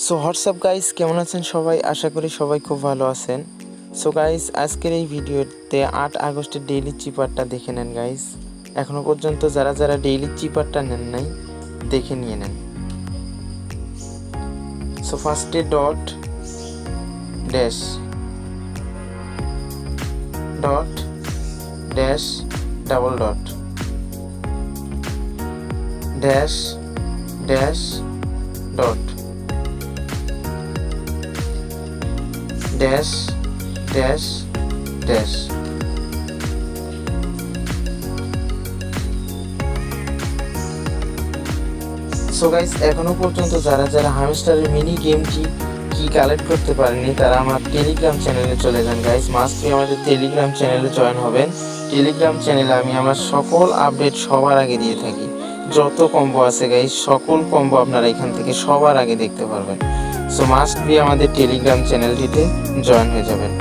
So WhatsApp guys, কেমন আছেন সবাই? আশা করি সবাই খুব ভালো আছেন। সো গাইস, আজকের এই ভিডিওতে 8 আগস্টের ডেইলি চিপারটা দেখে নেন গাইস। এখনো পর্যন্ত যারা যারা ডেইলি চিপারটা নেন নাই, দেখে নিয়ে নেন। সো ফার্স্টে dot dash dot dash double dot dash dash dot dash dash dash. So guys, এখনো পর্যন্ত যারা যারা হামস্টারের মিনি গেমটি কি কালেক্ট করতে পারেনি, তারা আমার টেলিগ্রাম চ্যানেলে চলে যান গাইস। মাস্ট বি আমাদের টেলিগ্রাম চ্যানেলে জয়েন হবেন। টেলিগ্রাম চ্যানেলে আমি আমার সকল আপডেট সবার আগে দিয়ে থাকি। যত কম্বো আছে গাইস, সকল কম্বো আপনারা এখান থেকে সবার আগে দেখতে পারবেন। সো মাস্ট বি আমাদের টেলিগ্রাম চ্যানেলটিতে জয়েন হয়ে যাবেন।